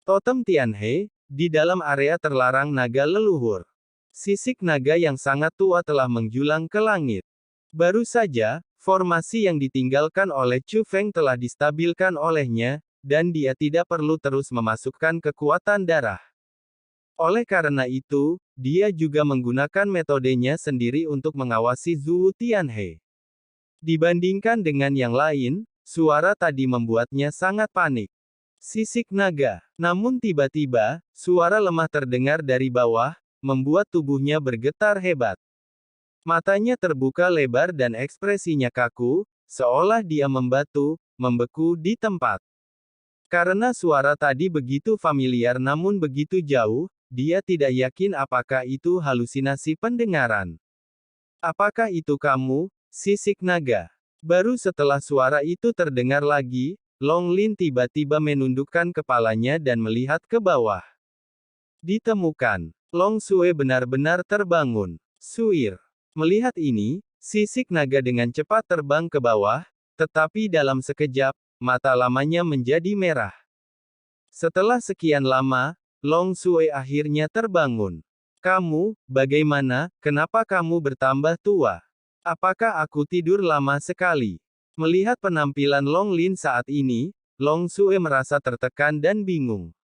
Totem Tianhe, di dalam area terlarang naga leluhur. Sisik naga yang sangat tua telah menjulang ke langit. Baru saja, formasi yang ditinggalkan oleh Chu Feng telah distabilkan olehnya, dan dia tidak perlu terus memasukkan kekuatan darah. Oleh karena itu, dia juga menggunakan metodenya sendiri untuk mengawasi Zhu Tianhe. Dibandingkan dengan yang lain, suara tadi membuatnya sangat panik. Sisik naga. Namun tiba-tiba, suara lemah terdengar dari bawah, membuat tubuhnya bergetar hebat. Matanya terbuka lebar dan ekspresinya kaku, seolah dia membeku di tempat. Karena suara tadi begitu familiar namun begitu jauh, dia tidak yakin apakah itu halusinasi pendengaran. Apakah itu kamu, sisik naga? Baru setelah suara itu terdengar lagi, Long Lin tiba-tiba menundukkan kepalanya dan melihat ke bawah. Ditemukan. Long Sue benar-benar terbangun. Suir. Melihat ini, sisik naga dengan cepat terbang ke bawah, tetapi dalam sekejap, mata lamanya menjadi merah. Setelah sekian lama, Long Sue akhirnya terbangun. Kamu, bagaimana, kenapa kamu bertambah tua? Apakah aku tidur lama sekali? Melihat penampilan Long Lin saat ini, Long Sue merasa tertekan dan bingung.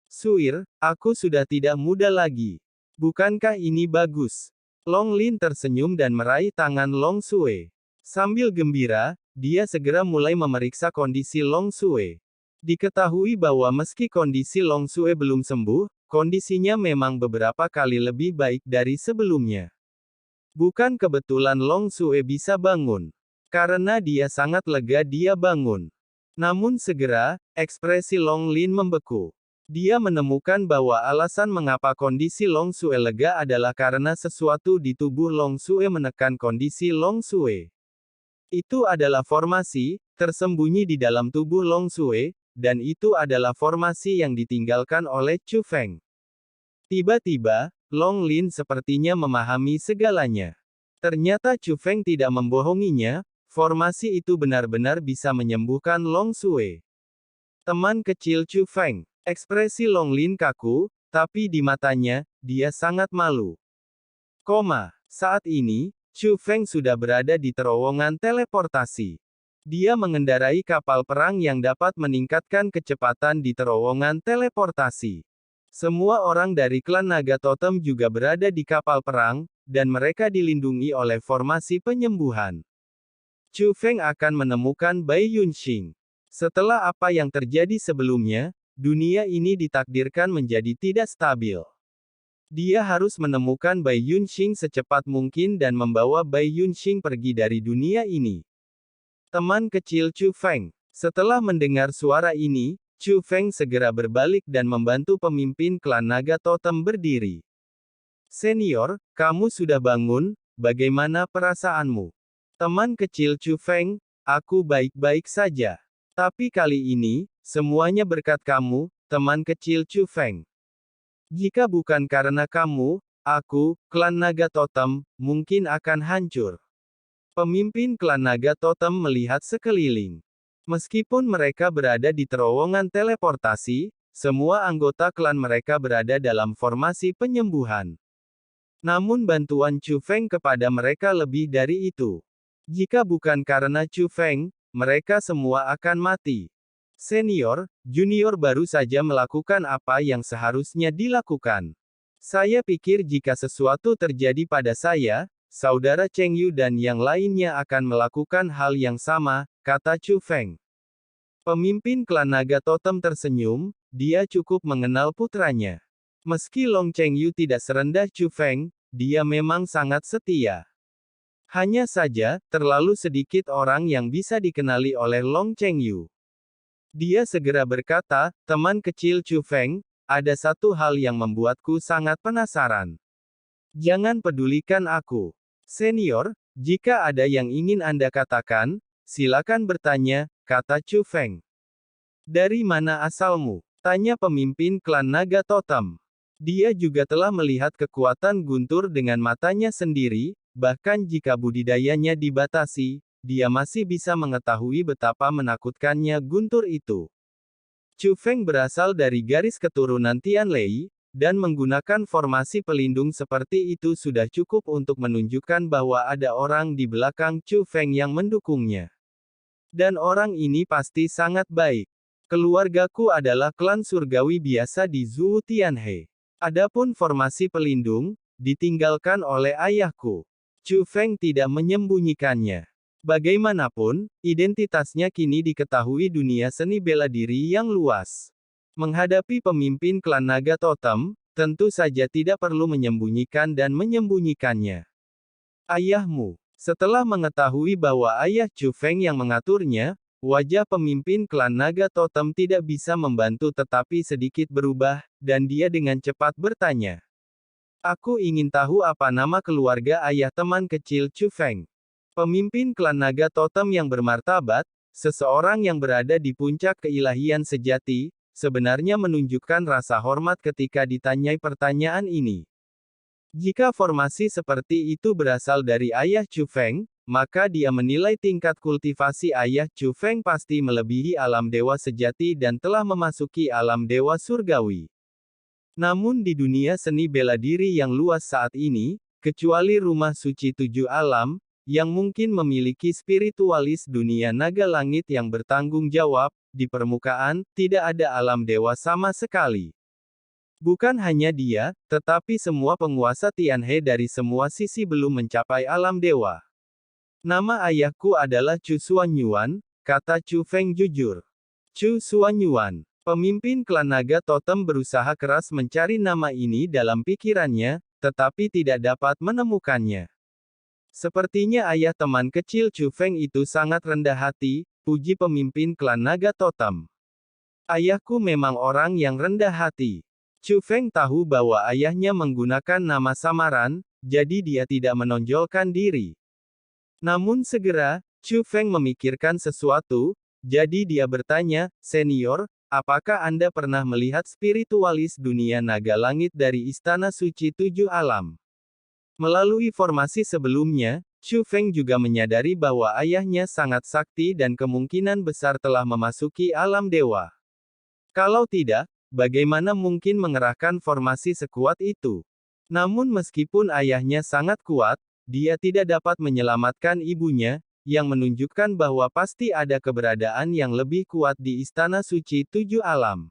Suir, aku sudah tidak muda lagi. Bukankah ini bagus? Long Lin tersenyum dan meraih tangan Long Sue. Sambil gembira, dia segera mulai memeriksa kondisi Long Sue. Diketahui bahwa meski kondisi Long Sue belum sembuh, kondisinya memang beberapa kali lebih baik dari sebelumnya. Bukan kebetulan Long Sue bisa bangun. Karena dia sangat lega dia bangun. Namun segera, ekspresi Long Lin membeku. Dia menemukan bahwa alasan mengapa kondisi Long Sue lega adalah karena sesuatu di tubuh Long Sue menekan kondisi Long Sue. Itu adalah formasi, tersembunyi di dalam tubuh Long Sue, dan itu adalah formasi yang ditinggalkan oleh Chu Feng. Tiba-tiba, Long Lin sepertinya memahami segalanya. Ternyata Chu Feng tidak membohonginya. Formasi itu benar-benar bisa menyembuhkan Long Sue. Teman kecil Chu Feng. Ekspresi Long Lin kaku, tapi di matanya, dia sangat malu. Saat ini, Chu Feng sudah berada di terowongan teleportasi. Dia mengendarai kapal perang yang dapat meningkatkan kecepatan di terowongan teleportasi. Semua orang dari klan Naga Totem juga berada di kapal perang, dan mereka dilindungi oleh formasi penyembuhan. Chu Feng akan menemukan Bai Yunxing. Setelah apa yang terjadi sebelumnya, dunia ini ditakdirkan menjadi tidak stabil. Dia harus menemukan Bai Yunxing secepat mungkin dan membawa Bai Yunxing pergi dari dunia ini. Teman kecil Chu Feng. Setelah mendengar suara ini, Chu Feng segera berbalik dan membantu pemimpin klan Naga Totem berdiri. Senior, kamu sudah bangun, bagaimana perasaanmu? Teman kecil Chu Feng, aku baik-baik saja. Tapi kali ini, semuanya berkat kamu, teman kecil Chu Feng. Jika bukan karena kamu, aku, klan Naga Totem, mungkin akan hancur. Pemimpin klan Naga Totem melihat sekeliling. Meskipun mereka berada di terowongan teleportasi, semua anggota klan mereka berada dalam formasi penyembuhan. Namun bantuan Chu Feng kepada mereka lebih dari itu. Jika bukan karena Chu Feng, mereka semua akan mati. Senior, junior baru saja melakukan apa yang seharusnya dilakukan. Saya pikir jika sesuatu terjadi pada saya, saudara Cheng Yu dan yang lainnya akan melakukan hal yang sama, kata Chu Feng. Pemimpin klan Naga Totem tersenyum, dia cukup mengenal putranya. Meski Long Cheng Yu tidak serendah Chu Feng, dia memang sangat setia. Hanya saja, terlalu sedikit orang yang bisa dikenali oleh Long Cheng Yu. Dia segera berkata, teman kecil Chu Feng, ada satu hal yang membuatku sangat penasaran. Jangan pedulikan aku. Senior, jika ada yang ingin Anda katakan, silakan bertanya, kata Chu Feng. Dari mana asalmu? Tanya pemimpin klan Naga Totem. Dia juga telah melihat kekuatan Guntur dengan matanya sendiri, bahkan jika budidayanya dibatasi, dia masih bisa mengetahui betapa menakutkannya guntur itu. Chu Feng berasal dari garis keturunan Tianlei, dan menggunakan formasi pelindung seperti itu sudah cukup untuk menunjukkan bahwa ada orang di belakang Chu Feng yang mendukungnya. Dan orang ini pasti sangat baik. Keluargaku adalah klan surgawi biasa di Zhou Tianhe. Adapun formasi pelindung, ditinggalkan oleh ayahku. Chu Feng tidak menyembunyikannya. Bagaimanapun, identitasnya kini diketahui dunia seni bela diri yang luas. Menghadapi pemimpin klan naga totem, tentu saja tidak perlu menyembunyikan dan menyembunyikannya. Ayahmu. Setelah mengetahui bahwa ayah Chu Feng yang mengaturnya, wajah pemimpin klan naga totem tidak bisa membantu tetapi sedikit berubah, dan dia dengan cepat bertanya. Aku ingin tahu apa nama keluarga ayah teman kecil Chu Feng. Pemimpin klan naga totem yang bermartabat, seseorang yang berada di puncak keilahian sejati, sebenarnya menunjukkan rasa hormat ketika ditanyai pertanyaan ini. Jika formasi seperti itu berasal dari ayah Chu Feng, maka dia menilai tingkat kultivasi ayah Chu Feng pasti melebihi alam dewa sejati dan telah memasuki alam dewa surgawi. Namun di dunia seni bela diri yang luas saat ini, kecuali rumah suci tujuh alam, yang mungkin memiliki spiritualis dunia naga langit yang bertanggung jawab, di permukaan, tidak ada alam dewa sama sekali. Bukan hanya dia, tetapi semua penguasa Tianhe dari semua sisi belum mencapai alam dewa. Nama ayahku adalah Chu Xuanyuan, kata Chu Feng jujur. Chu Xuanyuan, pemimpin klan naga totem berusaha keras mencari nama ini dalam pikirannya, tetapi tidak dapat menemukannya. Sepertinya ayah teman kecil Chu Feng itu sangat rendah hati, puji pemimpin klan naga totem. Ayahku memang orang yang rendah hati. Chu Feng tahu bahwa ayahnya menggunakan nama samaran, jadi dia tidak menonjolkan diri. Namun segera, Chu Feng memikirkan sesuatu, jadi dia bertanya, "Senior, apakah Anda pernah melihat spiritualis dunia naga langit dari Istana Suci Tujuh Alam?" Melalui formasi sebelumnya, Chu Feng juga menyadari bahwa ayahnya sangat sakti dan kemungkinan besar telah memasuki alam dewa. Kalau tidak, bagaimana mungkin mengerahkan formasi sekuat itu? Namun meskipun ayahnya sangat kuat, dia tidak dapat menyelamatkan ibunya, yang menunjukkan bahwa pasti ada keberadaan yang lebih kuat di Istana Suci Tujuh Alam.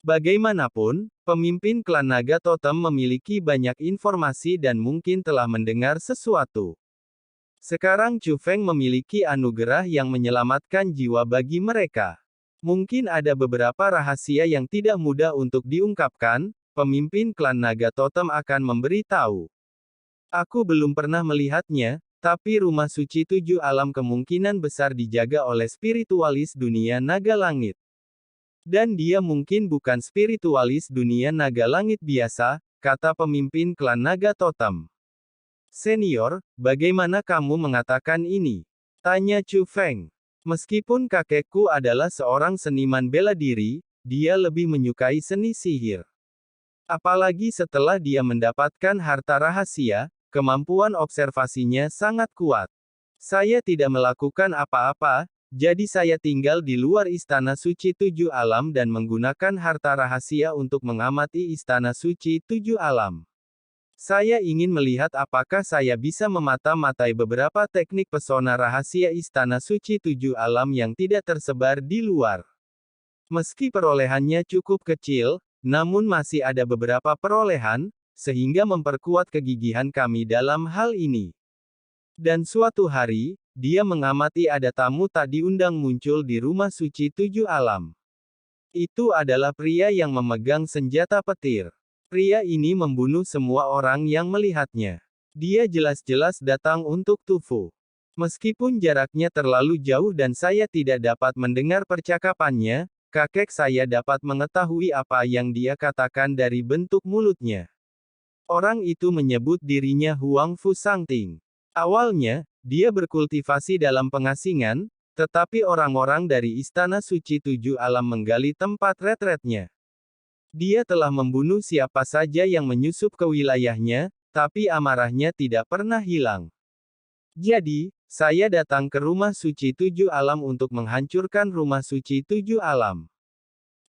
Bagaimanapun, pemimpin klan naga totem memiliki banyak informasi dan mungkin telah mendengar sesuatu. Sekarang Chu Feng memiliki anugerah yang menyelamatkan jiwa bagi mereka. Mungkin ada beberapa rahasia yang tidak mudah untuk diungkapkan, pemimpin klan naga totem akan memberi tahu. Aku belum pernah melihatnya, tapi rumah suci tujuh alam kemungkinan besar dijaga oleh spiritualis dunia naga langit. Dan dia mungkin bukan spiritualis dunia naga langit biasa, kata pemimpin klan naga totem. Senior, bagaimana kamu mengatakan ini? Tanya Chu Feng. Meskipun kakekku adalah seorang seniman bela diri, dia lebih menyukai seni sihir. Apalagi setelah dia mendapatkan harta rahasia, kemampuan observasinya sangat kuat. Saya tidak melakukan apa-apa, jadi saya tinggal di luar Istana Suci Tujuh Alam dan menggunakan harta rahasia untuk mengamati Istana Suci Tujuh Alam. Saya ingin melihat apakah saya bisa memata-matai beberapa teknik pesona rahasia Istana Suci Tujuh Alam yang tidak tersebar di luar. Meski perolehannya cukup kecil, namun masih ada beberapa perolehan, sehingga memperkuat kegigihan kami dalam hal ini. Dan suatu hari, dia mengamati ada tamu tak diundang muncul di rumah suci Tujuh Alam. Itu adalah pria yang memegang senjata petir. Pria ini membunuh semua orang yang melihatnya. Dia jelas-jelas datang untuk Tufu. Meskipun jaraknya terlalu jauh dan saya tidak dapat mendengar percakapannya, kakek saya dapat mengetahui apa yang dia katakan dari bentuk mulutnya. Orang itu menyebut dirinya Huang Fu Sangting. Awalnya, dia berkultivasi dalam pengasingan, tetapi orang-orang dari Istana Suci Tujuh Alam menggali tempat retretnya. Dia telah membunuh siapa saja yang menyusup ke wilayahnya, tapi amarahnya tidak pernah hilang. Jadi, saya datang ke rumah suci Tujuh Alam untuk menghancurkan rumah suci Tujuh Alam.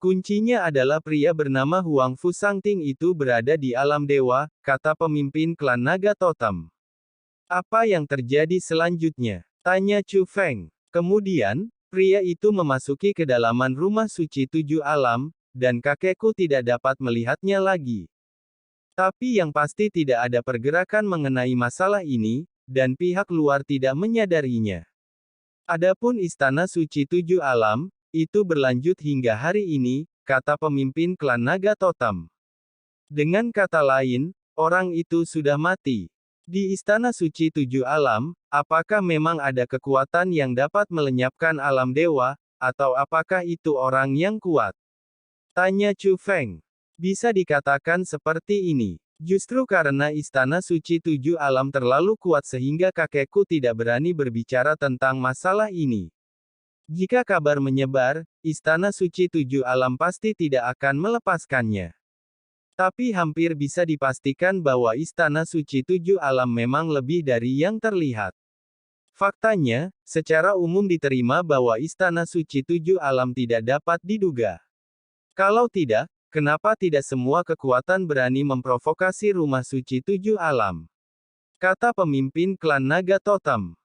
Kuncinya adalah pria bernama Huang Fusangting itu berada di alam dewa, kata pemimpin klan naga totem. Apa yang terjadi selanjutnya? Tanya Chu Feng. Kemudian, pria itu memasuki kedalaman rumah suci 7 alam, dan kakekku tidak dapat melihatnya lagi. Tapi yang pasti tidak ada pergerakan mengenai masalah ini, dan pihak luar tidak menyadarinya. Adapun istana suci 7 alam, itu berlanjut hingga hari ini, kata pemimpin klan naga totem. Dengan kata lain, orang itu sudah mati. Di istana suci 7 alam, apakah memang ada kekuatan yang dapat melenyapkan alam dewa, atau apakah itu orang yang kuat? Tanya Chu Feng. Bisa dikatakan seperti ini. Justru karena istana suci 7 alam terlalu kuat sehingga kakekku tidak berani berbicara tentang masalah ini. Jika kabar menyebar, istana suci 7 alam pasti tidak akan melepaskannya. Tapi hampir bisa dipastikan bahwa istana suci 7 alam memang lebih dari yang terlihat. Faktanya, secara umum diterima bahwa istana suci 7 alam tidak dapat diduga. Kalau tidak, kenapa tidak semua kekuatan berani memprovokasi rumah suci 7 alam? Kata pemimpin klan naga totem.